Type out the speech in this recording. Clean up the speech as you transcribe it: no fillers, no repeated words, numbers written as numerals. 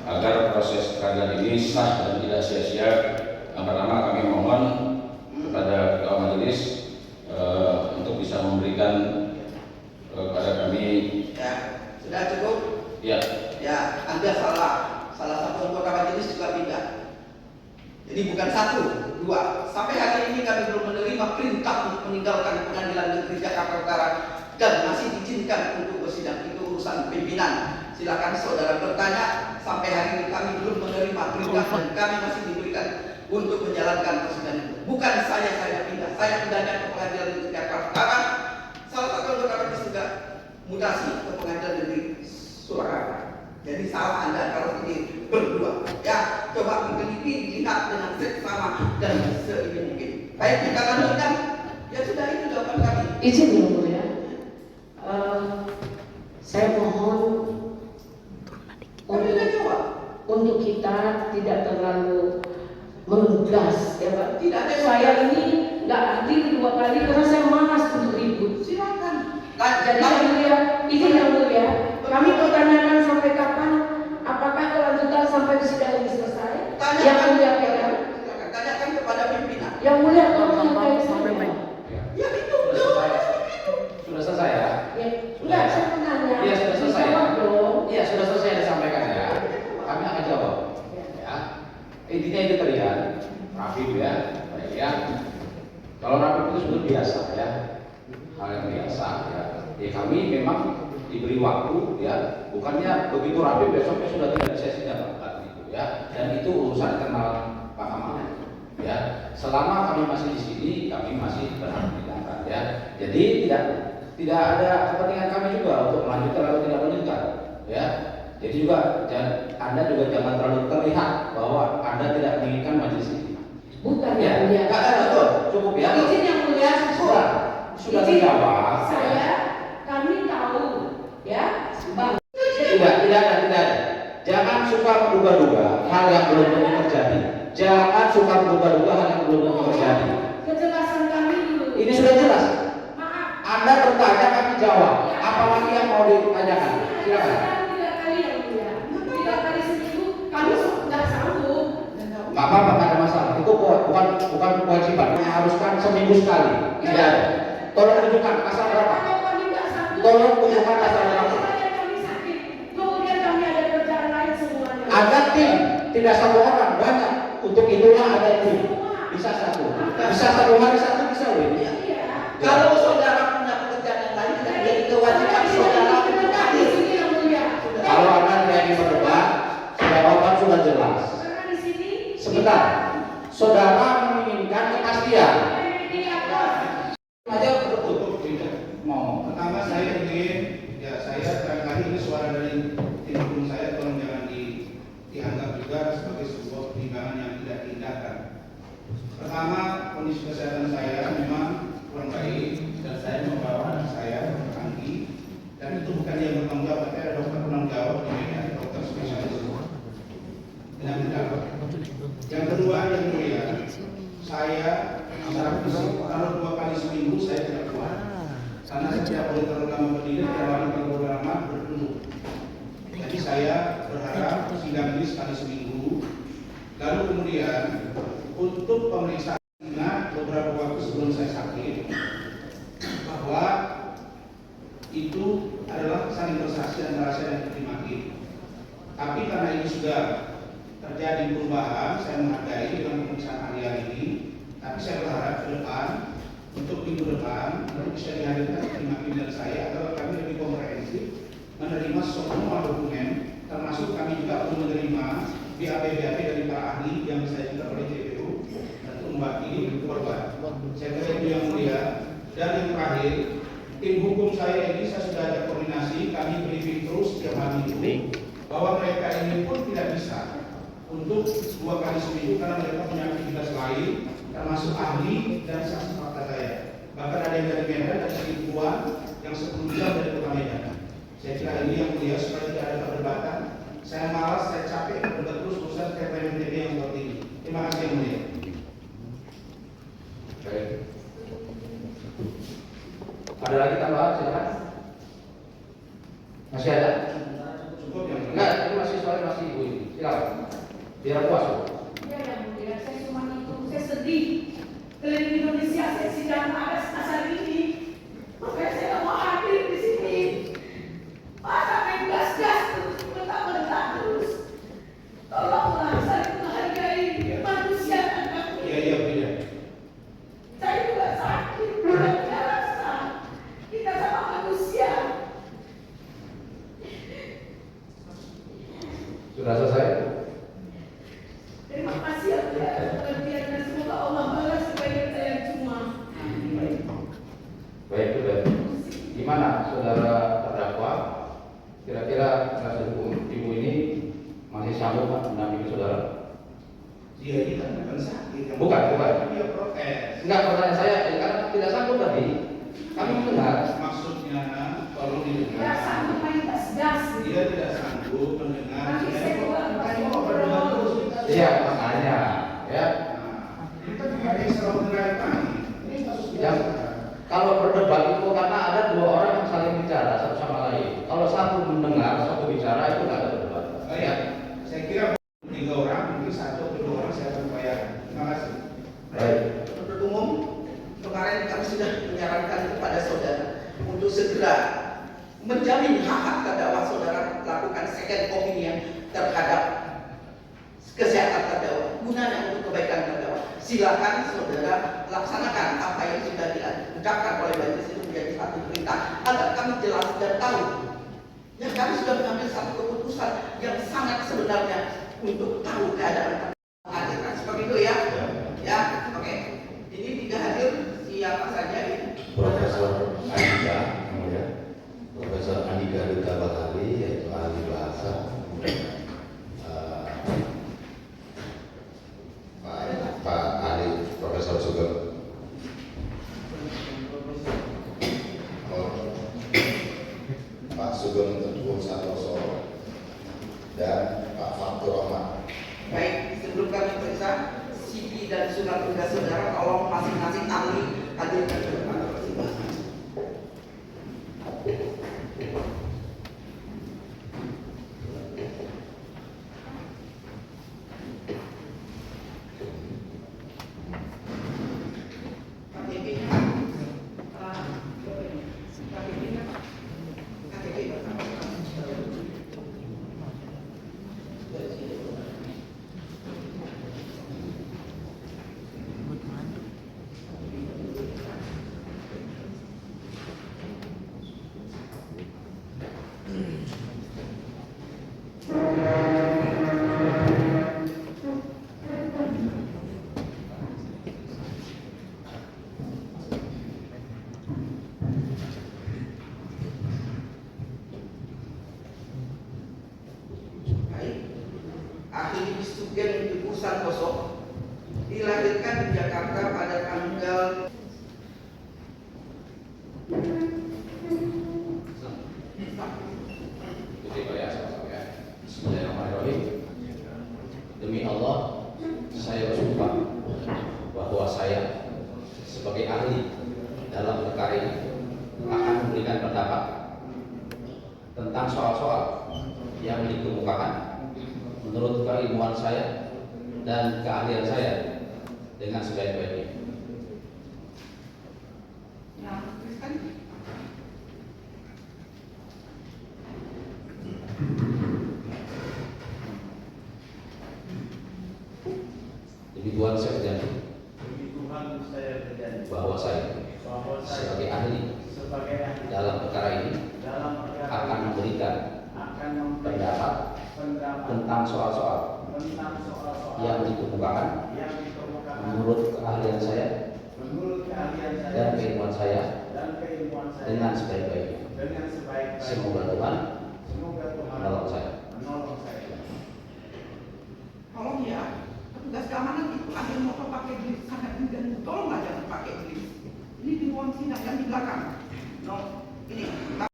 agar proses peradilan ini sah dan tidak sia-sia. Yang pertama kami mohon kepada ketua majelis untuk bisa memberikan kepada kami. Ya, sudah cukup. Ya. Ya, Anda salah satu anggota majelis juga tidak. Jadi bukan 1, 2. Sampai hari ini kami belum menerima perintah untuk meninggalkan Pengadilan Negeri Jakarta Utara dan masih diizinkan untuk bersidang. Itu urusan pimpinan. Silakan saudara bertanya. Sampai hari ini kami belum menerima perintah dan kami masih diberikan untuk menjalankan persidangan itu. Bukan saya pindah. Saya pindahnya ke Pengadilan Negeri Jakarta Utara. Salah satu anggota majelis juga mutasi ke Pengadilan Negeri Surakarta. Jadi salah Anda kalau ini berdua. Ya, coba meneliti, lihat dengan seksama dan seini mungkin. Baik, kita lanjutkan. Ya sudah, itu jawaban kami. Izin ya mulia. Saya mohon untuk kita tidak terlalu melugas, ya Pak. Tidak ada. Saya ini nggak hadir 2 kali karena saya malas untuk ribut. Silakan. Jadi yang mulia, izin yang mulia, kami pertanyakan sampai kapan? Apakah kelanjutan sampai sidang ini selesai? Yang mulia pegang. Tanyakan kepada pimpinan. Yang mulia tolong sampai. Ya itu Sudah selesai ya? Ya, enggak, saya menanya. Iya, sudah selesai. Jawab dong. Iya, sudah selesai disampaikan ya. Kami akan jawab. Ya. Intinya itu tadi ya, Rafif ya, baik ya. Kalau Rafif itu sudah biasa ya, hal yang biasa ya. Ya kami memang diberi waktu ya, bukannya begitu Rafif besoknya sudah tidak bisa sidang gitu ya. Dan itu urusan internal Mahkamah ya. Selama kami masih di sini, kami masih berhak menyidangkan ya. Jadi tidak ada kepentingan kami juga untuk melanjutkan atau tidak melanjutkan ya. Jadi juga Anda juga jangan terlalu terlihat bahwa Anda tidak menginginkan majelis ini. Bukan Ya, yang mulia. betul, cukup ya. Izin yang mulia. Sudah dijawab. Kami tahu ya, Bang. Tidak ada. Jangan suka menduga-duga hal yang belum tentu terjadi. Jangan suka menduga-duga hal yang belum tentu terjadi. Kejelasan kami dulu. Ini sudah jelas. Maaf. Anda bertanya, kami jawab. Apalagi yang mau ditanyakan? Silakan. 3 kali yang mulia. 3 kali seminggu kami sudah sanggup. Nggak apa-apa, nggak ada masalah. Itu bukan kewajiban. Haruskan seminggu sekali. Tidak ada. Tolong tunjukkan pasal berapa. Kalau kami nggak sanggup. Tolong tunjukkan pasal berapa. Kami sakit. Kemudian kami ada kerjaan lain semuanya. Ada tim, tidak 1 orang, banyak. Untuk itulah ada tim. Bisa 1. Bisa 1 hari 1 bisa loh. Iya. kalau saudara punya pekerjaan yang lain tidak jadi kewajiban saudara untuk hadir. Kalau Anda tidak ingin berdebat, jawaban sudah jelas. Karena di sini. Sebentar, saudara menginginkan kepastian. Aja betul mau. Pertama saya ingin, ya saya barangkali ini suara dari tim hukum saya, tolong jangan dianggap juga sebagai sebuah pertimbangan yang tidak diindahkan. Pertama, kondisi kesehatan saya memang kurang baik dan saya membawa anak saya Anggi, dan itu bukan dia bertanggung jawab, tapi ada dokter penanggung jawab di sini, ada dokter spesialis penyakit dalam. Yang kedua yang mulia, saya secara fisik kalau 2 kali seminggu saya tidak kuat karena saya tidak boleh terlalu lama berdiri, tidak boleh terlalu lama berduduk. Jadi saya berharap sidang ini sekali seminggu. Lalu kemudian untuk pemeriksaan beberapa waktu sebelum saya sakit bahwa itu adalah saling bersaksi antara saya dan Putri Maki. Tapi karena ini sudah terjadi perubahan, saya menghargai dengan pemeriksaan hari ini. Tapi saya berharap ke depan, untuk minggu depan, nanti bisa dihadirkan Putri Maki dan saya agar kami lebih komprehensif menerima semua dokumen, termasuk kami juga perlu menerima BAP-BAP dari para ahli yang saya minta oleh JPU untuk mewakili korban. Saya kira itu yang mulia. Dan yang terakhir, tim hukum saya ini saya sudah ada koordinasi, kami briefing terus setiap hari itu bahwa mereka ini pun tidak bisa untuk 2 kali seminggu karena mereka punya aktivitas lain, termasuk ahli dan saksi fakta saya. Bahkan ada yang dari Medan, ada dari Puan, yang 10 jam dari Kota Medan. Saya kira ini yang mulia supaya tidak ada perdebatan. Saya malas, saya capek berdebat terus urusan TPMTB yang seperti ini. Terima kasih yang mulia. Baik. Ada lagi tambahan, silakan. Masih ada? Cukup yang mulia. Enggak, ini masih soalnya masih ibu ini. Silakan. Biar puas. Bu. Ya yang mulia, saya cuma itu, saya sedih. Keliling Indonesia saya sidang ada asal ini. Makanya saya nggak mau hadir di sini. Masa main gas-gas terus, mentah-mentah terus. Tolonglah, saya menghargai manusia dan aku. Iya, beda. Saya juga sakit, tidak punya rasa. Kita sama manusia. Sudah selesai? Terima kasih ya Tuhan atas pengertian dan semoga Allah balas kebaikan saya yang cuma. Baik, sudah. Gimana saudara terdakwa? Kira-kira penasihat hukum ibu ini masih sanggup mendampingi saudara? Dia ini kan bukan sakit. Bukan. Dia protes. Enggak, pertanyaan saya, karena tidak sanggup tadi. Kami mendengar. Maksudnya tolong Tidak didengar. sanggup main gas-gas. Dia tidak sanggup mendengar. Nanti saya juga Makanya kok berdengar terus. Iya, makanya. Ya. Nah, ini kan ada yang selalu menerangkan. Ini kasus Ya. biasa. Kalau berdebat itu karena ada dua orang yang saling bicara satu sama lain. Kalau satu mendengar, satu bicara itu nggak ada berdebat. Oh ya, saya kira 3 orang, mungkin 1 atau 2 orang saya akan bayar. Terima kasih. Baik. Penuntut umum, kemarin kami sudah menyarankan kepada saudara untuk segera menjamin hak-hak terdakwa saudara lakukan second opinion terhadap kesehatan terdakwa gunanya untuk kebaikan terdakwa. Silakan saudara laksanakan apa yang sudah diucapkan oleh majelis itu menjadi satu perintah agar kami jelas dan tahu. Ya, kami sudah mengambil satu keputusan yang sangat sebenarnya untuk tahu keadaan terdakwa. Seperti itu ya. Ya, oke. Ini tidak hadir siapa saja ini? Profesor Andika, ya. Profesor Andika Duta Bakari, yaitu ahli bahasa. Pak ahli Profesor Sugeng. Pak Sugeng Teguh Santoso dan Pak Fatur Rahman. Baik, sebelum kami periksa CV dan surat tugas saudara, tolong masing-masing ahli hadirkan ke depan masing-masing. KTP-nya, KTP-nya, KTP pertama. Dari sini. Ahli Sugeng Teguh Santoso dilahirkan di Jakarta pada tanggal Bismillahirrahmanirrahim. Demi Allah, saya bersumpah bahwa saya sebagai ahli dalam perkara ini akan memberikan pendapat tentang soal-soal yang dikemukakan menurut keilmuan saya dan keahlian saya dengan sebaik-baiknya. Ya, tuliskan. Demi Tuhan saya berjanji Demi Tuhan saya berjanji bahwa saya bahwa sebagai saya ahli sebagai ahli dalam perkara ini dalam perkara akan memberikan akan memberikan pendapat pendapat tentang soal-soal tentang soal-soal yang dikemukakan yang dikemukakan menurut keahlian saya menurut keahlian saya dan keilmuan saya dan keilmuan saya dengan sebaik-baiknya. dengan sebaik-baiknya. Semoga Tuhan Semoga Tuhan menolong saya. menolong saya. Tolong ya, petugas keamanan itu ada yang motor pakai jenis sangat dan tolonglah jangan pakai jenis. Ini di ruang sidang yang di belakang. No, ini.